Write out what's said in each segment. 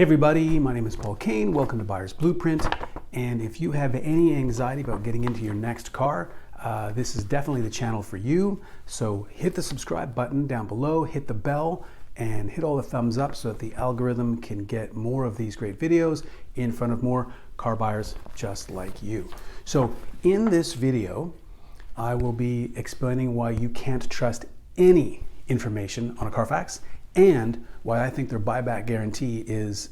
Hey everybody, my name is Paul Kane. Welcome to Buyer's Blueprint. And if you have any anxiety about getting into your next car, this is definitely the channel for you. So hit the subscribe button down below, hit the bell, and hit all the thumbs up so that the algorithm can get more of these great videos in front of more car buyers just like you. So in this video, I will be explaining why you can't trust any information on a CarFax and why I think their buyback guarantee is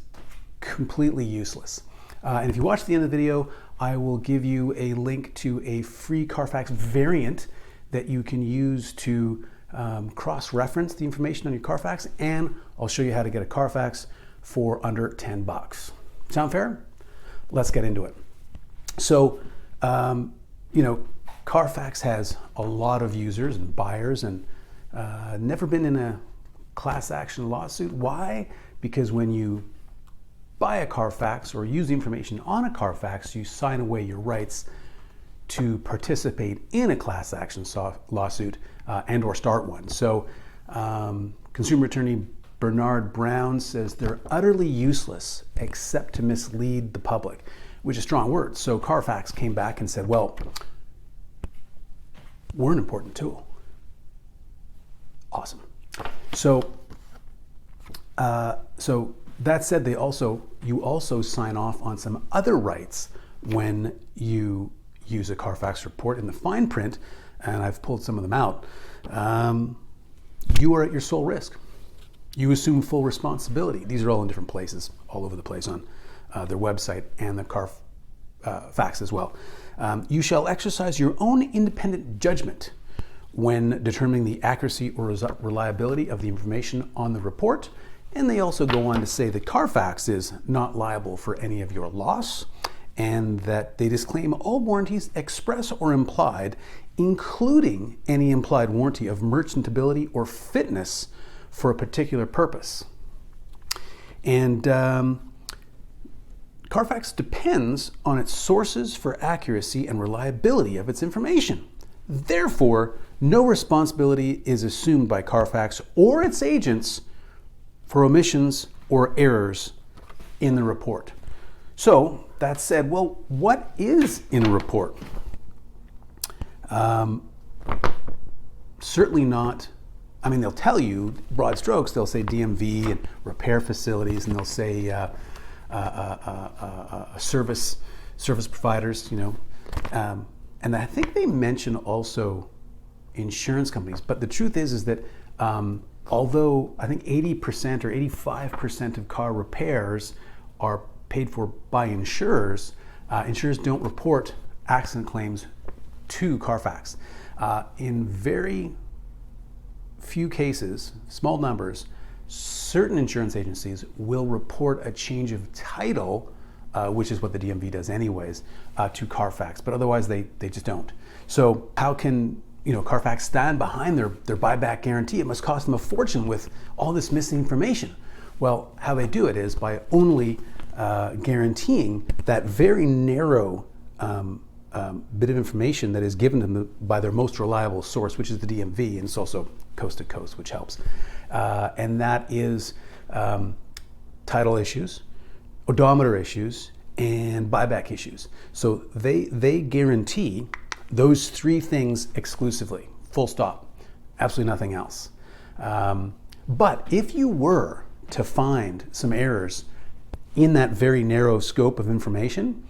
completely useless. And if you watch the end of the video, I will give you a link to a free CarFax variant that you can use to cross-reference the information on your CarFax, and I'll show you how to get a CarFax for under 10 bucks. Sound fair? Let's get into it. So, CarFax has a lot of users and buyers and never been in a class action lawsuit. Why? Because when you buy a CarFax or use the information on a CarFax, you sign away your rights to participate in a class action lawsuit and or start one. So consumer attorney Bernard Brown says they're utterly useless except to mislead the public, which is strong words. So CarFax came back and said, well, we're an important tool. Awesome. So that said, you also sign off on some other rights when you use a CarFax report in the fine print, and I've pulled some of them out. You are at your sole risk. You assume full responsibility. These are all in different places, all over the place on their website and the CarFax as well. You shall exercise your own independent judgment when determining the accuracy or reliability of the information on the report. And they also go on to say that CarFax is not liable for any of your loss, and that they disclaim all warranties express or implied, including any implied warranty of merchantability or fitness for a particular purpose. And CarFax depends on its sources for accuracy and reliability of its information. Therefore, no responsibility is assumed by CarFax or its agents for omissions or errors in the report. So that said, well, what is in a report? Certainly not, they'll tell you broad strokes. They'll say DMV and repair facilities, and they'll say service providers, and I think they mention also insurance companies. But the truth is that although I think 80% or 85% of car repairs are paid for by insurers, insurers don't report accident claims to CarFax. In very few cases, small numbers, certain insurance agencies will report a change of title, which is what the DMV does anyways, to CarFax, but otherwise they just don't. So how can CarFax stand behind their buyback guarantee? It must cost them a fortune with all this missing information. Well, how they do it is by only guaranteeing that very narrow bit of information that is given to them by their most reliable source, which is the DMV, and it's also coast to coast, which helps. And that is title issues, odometer issues, and buyback issues. So they guarantee those three things exclusively, full stop, absolutely nothing else. But if you were to find some errors in that very narrow scope of information,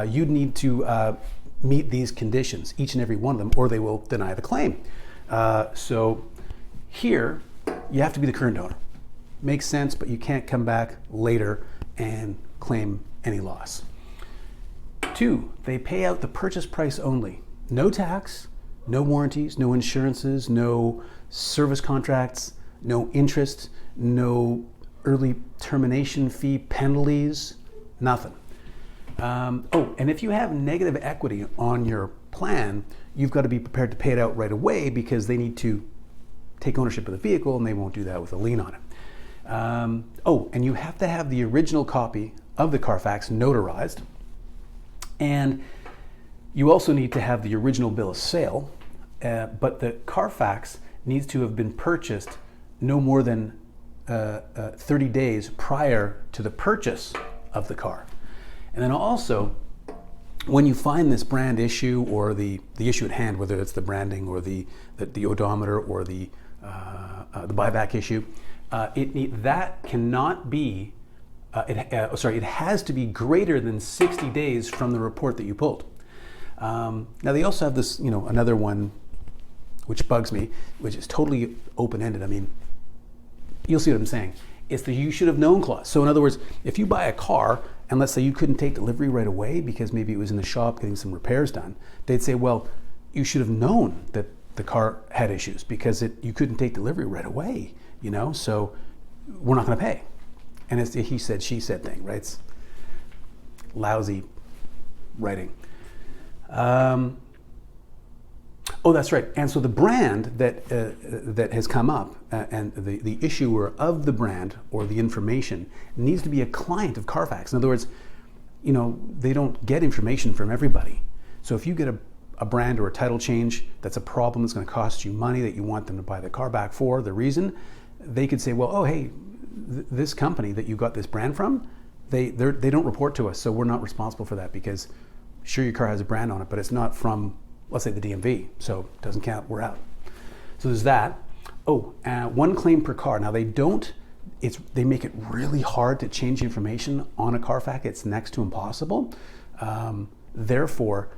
you'd need to meet these conditions, each and every one of them, or they will deny the claim. So here, you have to be the current owner. Makes sense, but you can't come back later and claim any loss. 2, they pay out the purchase price only. No tax, no warranties, no insurances, no service contracts, no interest, no early termination fee penalties, nothing. And if you have negative equity on your plan, you've got to be prepared to pay it out right away, because they need to take ownership of the vehicle, and they won't do that with a lien on it. And you have to have the original copy of the CarFax notarized, and you also need to have the original bill of sale, but the CarFax needs to have been purchased no more than 30 days prior to the purchase of the car. And then also, when you find this brand issue or the issue at hand, whether it's the branding or the odometer or the buyback issue, that cannot be. It has to be greater than 60 days from the report that you pulled. Now they also have this, another one, which bugs me, which is totally open-ended. I mean, you'll see what I'm saying. It's the you should have known clause. So in other words, if you buy a car and let's say you couldn't take delivery right away because maybe it was in the shop getting some repairs done, they'd say, well, you should have known that the car had issues because you couldn't take delivery right away, so we're not going to pay. And it's a he said, she said thing, right? It's lousy writing. Oh, that's right. And so the brand that has come up and the issuer of the brand or the information needs to be a client of CarFax. In other words, they don't get information from everybody. So if you get a brand or a title change that's a problem that's going to cost you money that you want them to buy the car back for, the reason, they could say, well, oh, hey, this company that you got this brand from, they don't report to us, so we're not responsible for that because sure your car has a brand on it, but it's not from, let's say, the DMV, so it doesn't count, we're out. So there's that. Oh, one claim per car. Now they make it really hard to change information on a CarFax. It's next to impossible. Therefore,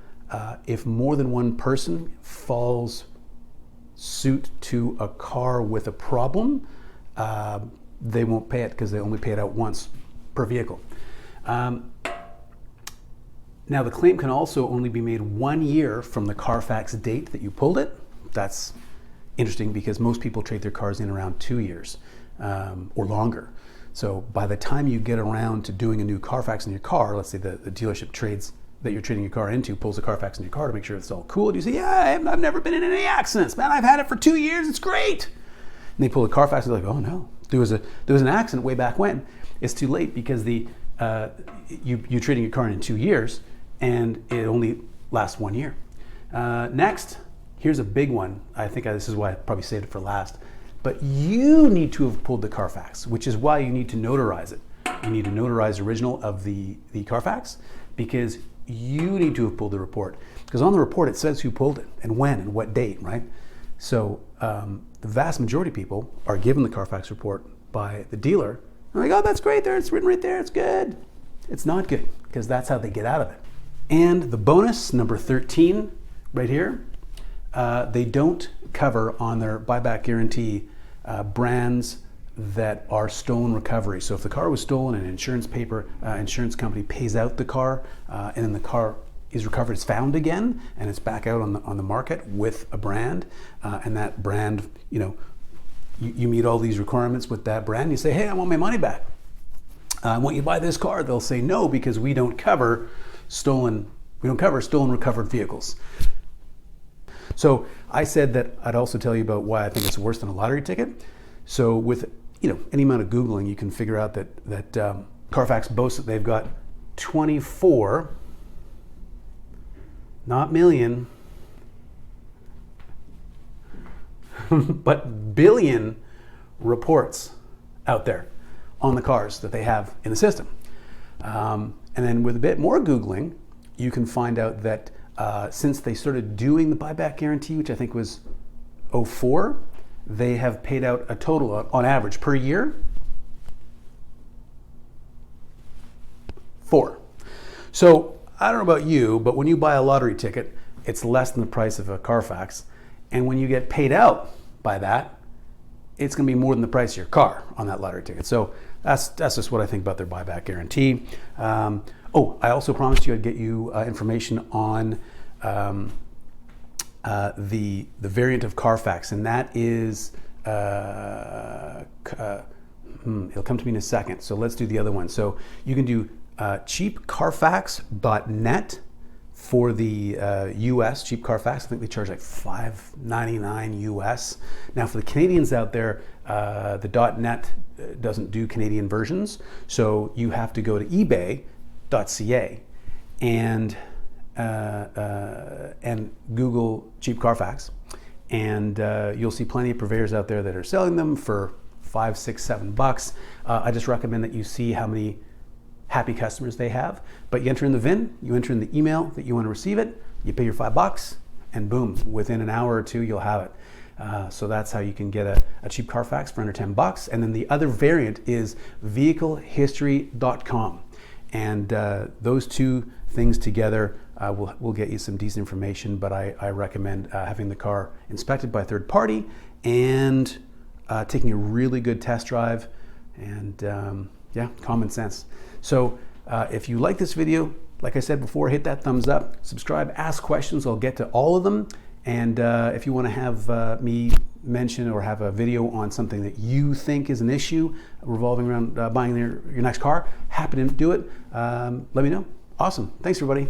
if more than one person falls suit to a car with a problem, they won't pay it because they only pay it out once per vehicle. Now the claim can also only be made 1 year from the CarFax date that you pulled it. That's interesting because most people trade their cars in around 2 years or longer. So by the time you get around to doing a new CarFax in your car, let's say the dealership that you're trading your car into pulls a CarFax in your car to make sure it's all cool. And you say, yeah, I've never been in any accidents, man. I've had it for 2 years. It's great. And they pull a CarFax and they're like, oh no, there was an accident way back when. It's too late because you're trading your car in 2 years and it only lasts 1 year. Next, here's a big one. I think this is why I probably saved it for last. But you need to have pulled the CarFax, which is why you need to notarize it. You need to notarize the original of the CarFax because you need to have pulled the report. Because on the report it says who pulled it and when and what date, right? So the vast majority of people are given the CarFax report by the dealer. They're like, oh, that's great there. It's written right there. It's good. It's not good because that's how they get out of it. And the bonus, number 13, right here, they don't cover on their buyback guarantee brands that are stolen recovery. So if the car was stolen and an insurance company pays out the car and then the car is recovered, it's found again and it's back out on the market with a brand and that brand, you meet all these requirements with that brand. You say, hey, I want my money back. I want you to buy this car. They'll say no because we don't cover stolen recovered vehicles. So I said that I'd also tell you about why I think it's worse than a lottery ticket. So with any amount of Googling, you can figure out that CarFax boasts that they've got 24, not million, but billion reports out there on the cars that they have in the system. And then with a bit more Googling, you can find out that since they started doing the buyback guarantee, which I think was 2004, they have paid out a total on average per year 4. So I don't know about you, but when you buy a lottery ticket, it's less than the price of a CarFax. And when you get paid out by that, it's going to be more than the price of your car on that lottery ticket. So that's just what I think about their buyback guarantee. I also promised you I'd get you information on the variant of CarFax, and that is it'll come to me in a second. So let's do the other one. So you can do cheapcarfax.net for the US, cheap CarFax. I think they charge like $5.99 US. Now for the Canadians out there, the .net doesn't do Canadian versions, so you have to go to ebay.ca and Google cheap CarFax, and you'll see plenty of purveyors out there that are selling them for $5, $6, $7. I just recommend that you see how many happy customers they have. But you enter in the VIN, you enter in the email that you want to receive it, you pay your $5, and boom, within an hour or two, you'll have it. So that's how you can get a cheap CarFax for under $10. And then the other variant is vehiclehistory.com. And those two things together will get you some decent information, but I recommend having the car inspected by a third party and taking a really good test drive, and yeah, common sense. So if you like this video, like I said before, hit that thumbs up, subscribe, ask questions. I'll get to all of them. And if you want to have me mention or have a video on something that you think is an issue revolving around buying your next car, happy to do it. Let me know. Awesome. Thanks, everybody.